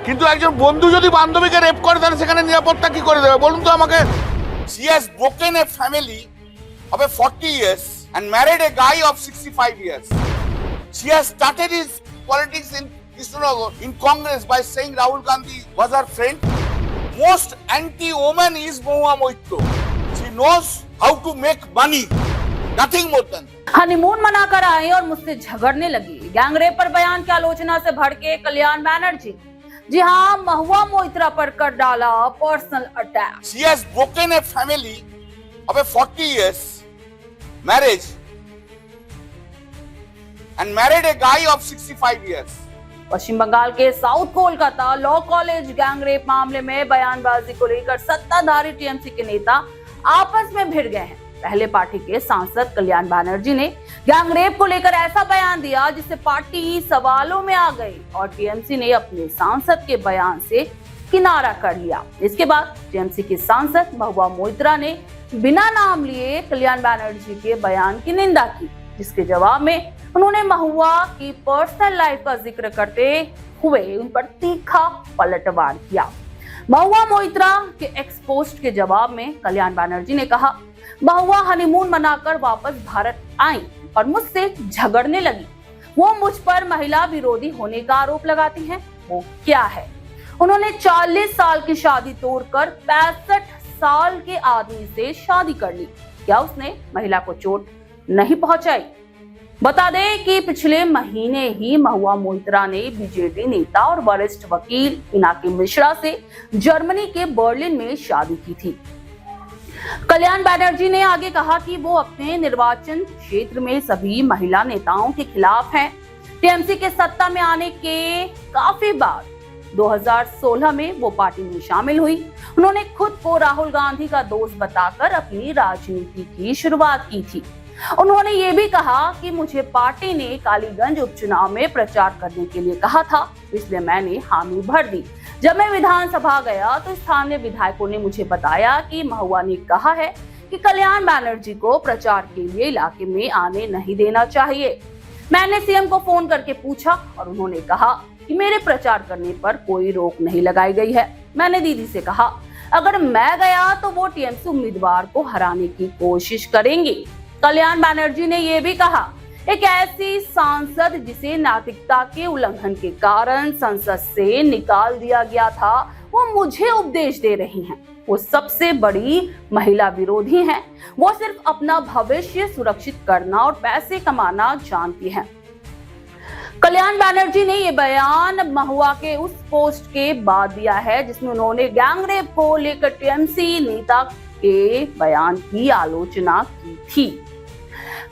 কিন্তু একজন বন্ধু যদি বান্ধবীকে রেপ করে তাহলে সেখানে নিরাপত্তা কি করে দেবে বলুন তো আমাকে। She has broken a family of a 40 years and married a guy of 65 years. She has started his politics in Krishnanagar in Congress by saying Rahul Gandhi was her friend. Most anti-woman is Mahua Moitra. She knows how to make money. Nothing more than that. Honeymoon मनाकर आई और मुझसे झगड़ने लगी। Gangrape पर बयान की आलोचना से भड़के कल्याण बैनर्जी। जी हाँ, महुआ मोइत्रा पर कर डाला personal attack. She has broken a family of a 40 years marriage and married a guy of 65 years. Paschim Bengal के south Kolkata law college gangrape मामले में बयानबाजी को लेकर सत्ताधारी टीएमसी के नेता आपस में भिड़ गए हैं। पहले पार्टी के सांसद कल्याण बैनर्जी ने गैंगरेप को लेकर ऐसा बयान दिया जिससे पार्टी सवालों में आ गई और टीएमसी ने अपने सांसद के बयान से किनारा कर लिया। इसके बाद टीएमसी के सांसद महुआ मोइत्रा ने बिना नाम लिए कल्याण बैनर्जी के बयान की निंदा की, जिसके जवाब में उन्होंने महुआ की पर्सनल लाइफ का जिक्र करते हुए उन पर तीखा पलटवार किया। महुआ मोइत्रा के एक्स पोस्ट के जवाब में कल्याण बैनर्जी ने कहा, महुआ हनीमून मनाकर वापस भारत आई और मुझसे झगड़ने लगी। वो मुझ पर महिला विरोधी होने का आरोप लगाती हैं। वो क्या है? उन्होंने 40 साल की शादी तोड़कर 65 साल के आदमी से शादी कर ली। क्या उसने महिला को चोट नहीं पहुंचाई? बता दें कि पिछले महीने ही महुआ मोइत्रा ने बीजेपी नेता और वरिष्ठ वकील पिनाकी मिश्रा से जर्मनी के बर्लिन में शादी की थी। कल्याण बैनर्जी ने आगे कहा कि वो अपने निर्वाचन क्षेत्र में सभी महिला नेताओं के खिलाफ हैं। टीएमसी के सत्ता में आने के काफी बाद 2016 में वो पार्टी में शामिल हुई। उन्होंने खुद को राहुल गांधी का दोस्त बताकर अपनी राजनीति की शुरुआत की थी। उन्होंने ये भी कहा कि मुझे पार्टी ने कालीगंज उपचुनाव में प्रचार करने के लिए कहा था, इसलिए मैंने हामी भर दी। जब मैं विधानसभा गया तो स्थानीय विधायकों ने मुझे बताया कि महुआ ने कहा है कि कल्याण बैनर्जी को प्रचार के लिए इलाके में आने नहीं देना चाहिए। मैंने सीएम को फोन करके पूछा और उन्होंने कहा कि मेरे प्रचार करने पर कोई रोक नहीं लगाई गई है। मैंने दीदी से कहा अगर मैं गया तो वो टीएमसी उम्मीदवार को हराने की कोशिश करेंगे। कल्याण बैनर्जी ने यह भी कहा, एक ऐसी सांसद जिसे नैतिकता के उल्लंघन के कारण संसद से निकाल दिया गया था, वो मुझे उपदेश दे रही हैं। वो सबसे बड़ी महिला विरोधी हैं। वो सिर्फ अपना भविष्य सुरक्षित करना और पैसे कमाना जानती हैं। कल्याण बैनर्जी ने ये बयान महुआ के उस पोस्ट के बाद दिया है जिसमें उन्होंने गैंगरेप को लेकर टीएमसी नेता के बयान की आलोचना की थी।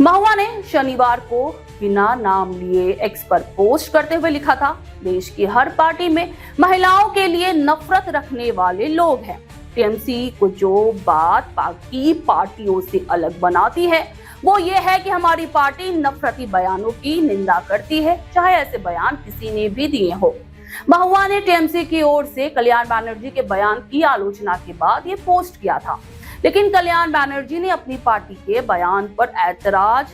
महुआ ने शनिवार को बिना नाम लिए एक्स पर पोस्ट करते हुए लिखा था, देश की हर पार्टी में महिलाओं के लिए नफरत रखने वाले लोग हैं। टीएमसी को जो बात बाकी पार्टियों से अलग बनाती है वो ये है कि हमारी पार्टी नफरती बयानों की निंदा करती है, चाहे ऐसे बयान किसी ने भी दिए हो। महुआ ने टीएमसी की ओर से कल्याण बैनर्जी के बयान की आलोचना के बाद ये पोस्ट किया था, लेकिन कल्याण बैनर्जी ने अपनी पार्टी के बयान पर ऐतराज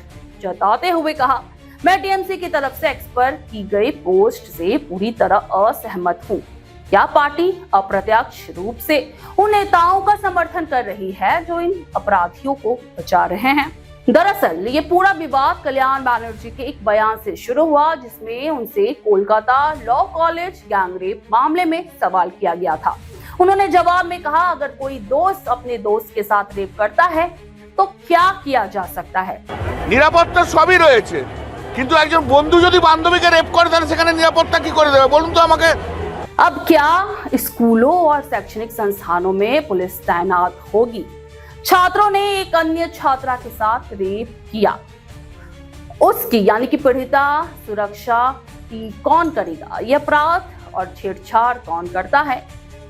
जताते हुए कहा, मैं टीएमसी की तरफ से एक्स पर की गई पोस्ट से पूरी तरह असहमत हूँ। क्या पार्टी अप्रत्यक्ष रूप से उन नेताओं का समर्थन कर रही है जो इन अपराधियों को बचा रहे हैं? दरअसल ये पूरा विवाद कल्याण बैनर्जी के एक बयान से शुरू हुआ जिसमें उनसे कोलकाता लॉ कॉलेज गैंगरेप मामले में सवाल किया गया था। उन्होंने जवाब में कहा, अगर कोई दोस्त अपने दोस्त के साथ रेप करता है तो क्या किया जा सकता है? নিরাপত্তা সবই রয়েছে, কিন্তু একজন বন্ধু যদি বান্ধবীকে রেপ করে তাহলে সেখানে নিরাপত্তা কি করে দেবে বলুন তো আমাকে। अब क्या स्कूलों और शैक्षणिक संस्थानों में पुलिस तैनात होगी? छात्रों ने एक अन्य छात्रा के साथ रेप किया, उसकी यानी कि पीड़िता सुरक्षा की कौन करेगा? यह अपराध और छेड़छाड़ कौन करता है?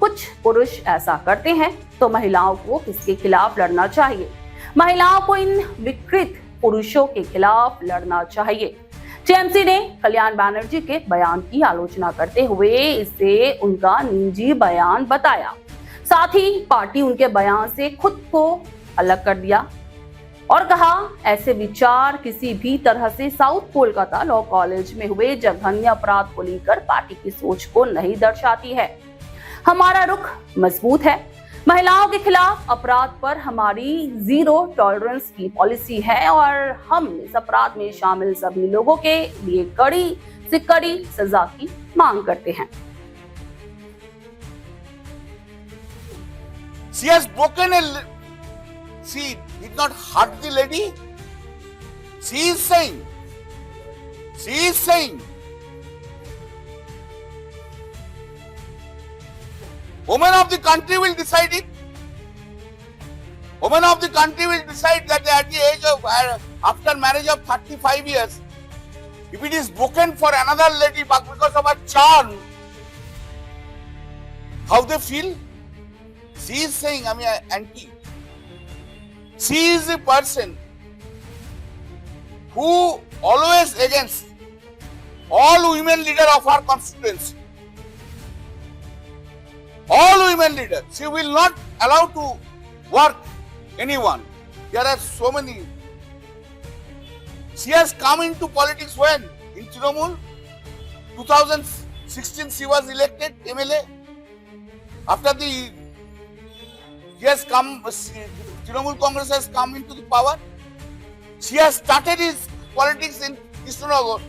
कुछ पुरुष ऐसा करते हैं तो महिलाओं को किसके खिलाफ लड़ना चाहिए? महिलाओं को इन विकृत पुरुषों के खिलाफ लड़ना चाहिए। टीएमसी ने कल्याण बैनर्जी के बयान की आलोचना करते हुए इसे उनका निजी बयान बताया। साथ ही पार्टी उनके बयान से खुद को अलग कर दिया। और कहा, ऐसे विचार किसी भी तरह से साउथ कोलकाता लॉ कॉलेज में हुए जघन्य अपराध को लेकर पार्टी की सोच को नहीं दर्शाती है। हमारा रुख मजबूत है। महिलाओं के खिलाफ अपराध पर हमारी जीरो टॉलरेंस की पॉलिसी है और हम इस अपराध में शामिल सभी लोगों के लिए कड़ी से कड़ी सजा की मांग करते हैं। She has broken she did not hurt the lady. She is saying women of the country will decide it. Women of the country will decide that at the age of, after marriage of 35 years, if it is broken for another lady because of a charm, how they feel? She is saying, I mean, anti. She is the person who always against all women leader of our constituency. All women leaders. She will not allow to work anyone. There are so many. She has come into politics when? In Trinamool. 2016 she was elected MLA. After the he has come, Trinamool Congress has come into the power. She has started his politics in Krishnanagar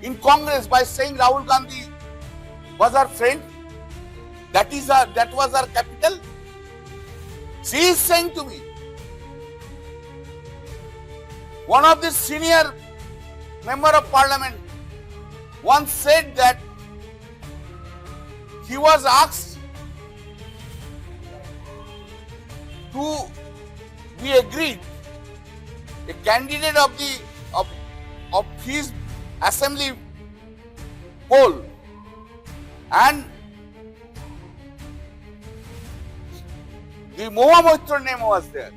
in Congress by saying Rahul Gandhi was her friend. That was her capital. She is saying to me, one of the senior member of parliament once said that he was asked to be agreed a candidate of his assembly poll, and the Mohua Moitra name was there.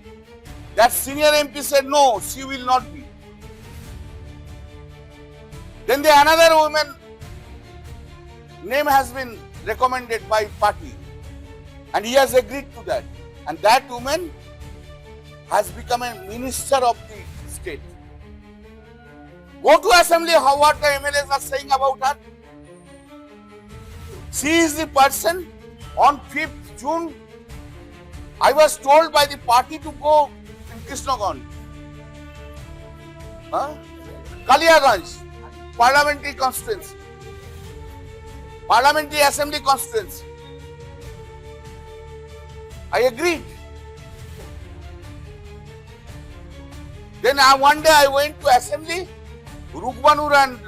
That senior MP said no, she will not be. Then the another woman name has been recommended by party, and he has agreed to that. And that woman has become a minister of the state. Go to assembly, how what the MLAs are saying about her. She is the person. On 5th June, I was told by the party to go in Krishnagঞ্জ, Kaliaganj, parliamentary constituency, parliamentary assembly constituency. I agreed. Then one day I went to assembly. Rukbanur and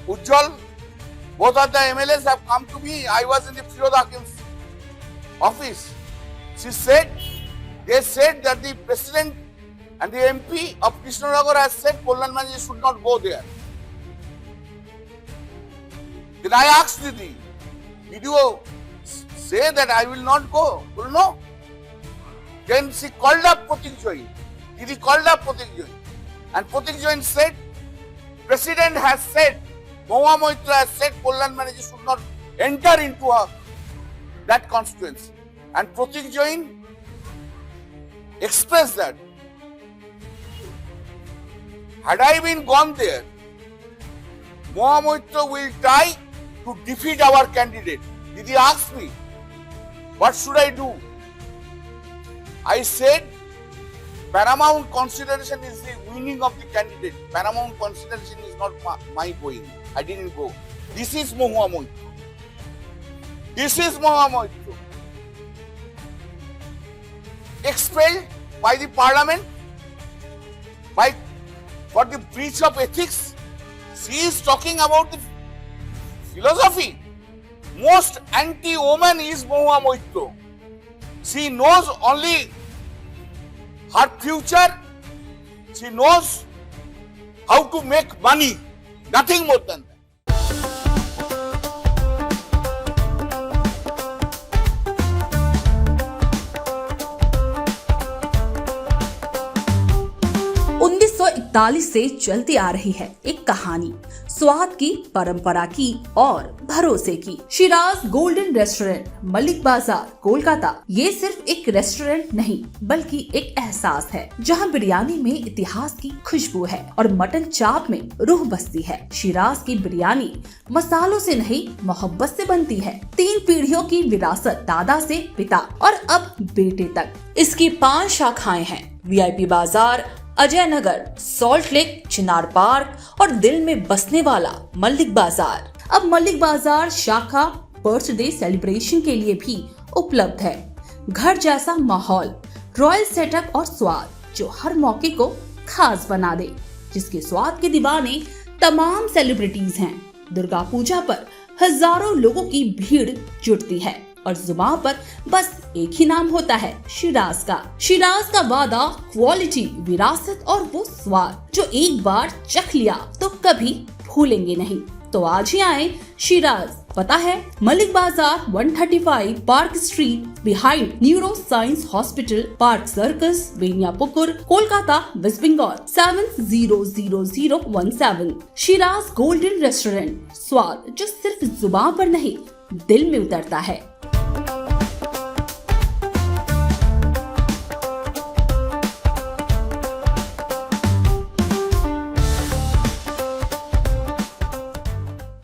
Ujjwal, both of the MLAs have come to me. I was in the Firod Hakim's office. They said that the president and the MP of Krishnanagar has said Kalyan Banerjee should not go there. Then I asked Didi, did you say that I will not go? Well, no. Then she called up Pratik Jain. Didi called up Pratik Jain. And Pratik Jain said, President has said, Mohua Moitra has said Kalyan Banerjee should not enter into that constituency. And Pratik Jain expressed that. Had I been gone there, Mohua Moitra will try to defeat our candidate. Didi asked me, what should I do? I said, paramount consideration is the winning of the candidate. Paramount consideration is not my going. I didn't go. This is Mohua Moitra. This is Mohua Moitra. Expelled by the parliament for the breach of ethics. She is talking about the philosophy. Most anti-woman is Mohua Moitra. She knows only her future. She knows how to make money. Nothing more than that. उन्नीस से चलती आ रही है एक कहानी स्वाद की, परंपरा की और भरोसे की। शिराज गोल्डन रेस्टोरेंट, मलिक बाजार, कोलकाता। ये सिर्फ एक रेस्टोरेंट नहीं बल्कि एक एहसास है, जहां बिरयानी में इतिहास की खुशबू है और मटन चाप में रूह बसती है। शिराज की बिरयानी मसालों से नहीं, मोहब्बत से बनती है। 3 पीढ़ियों की विरासत, दादा से पिता और अब बेटे तक। इसकी 5 शाखाएं हैं, VIP बाजार, अजय नगर, सॉल्ट लेक, चिनार पार्क और दिल में बसने वाला मलिक बाजार। अब मलिक बाजार शाखा बर्थडे सेलिब्रेशन के लिए भी उपलब्ध है। घर जैसा माहौल, रॉयल सेटअप और स्वाद जो हर मौके को खास बना दे, जिसके स्वाद के दीवाने तमाम सेलिब्रिटीज हैं। दुर्गा पूजा पर हजारों लोगों की भीड़ जुटती है और जुबान पर बस एक ही नाम होता है, शिराज का। शिराज का वादा, क्वालिटी, विरासत और वो स्वाद जो एक बार चख लिया तो कभी भूलेंगे नहीं। तो आज ही आए शिराज। पता है Mallick Bazar, 135 park street, behind neuro science hospital, park circus, Beniapukur, Kolkata, west Bengal 700017। Shiraz golden restaurant, स्वाद जो सिर्फ जुबान पर नहीं दिल में उतरता है।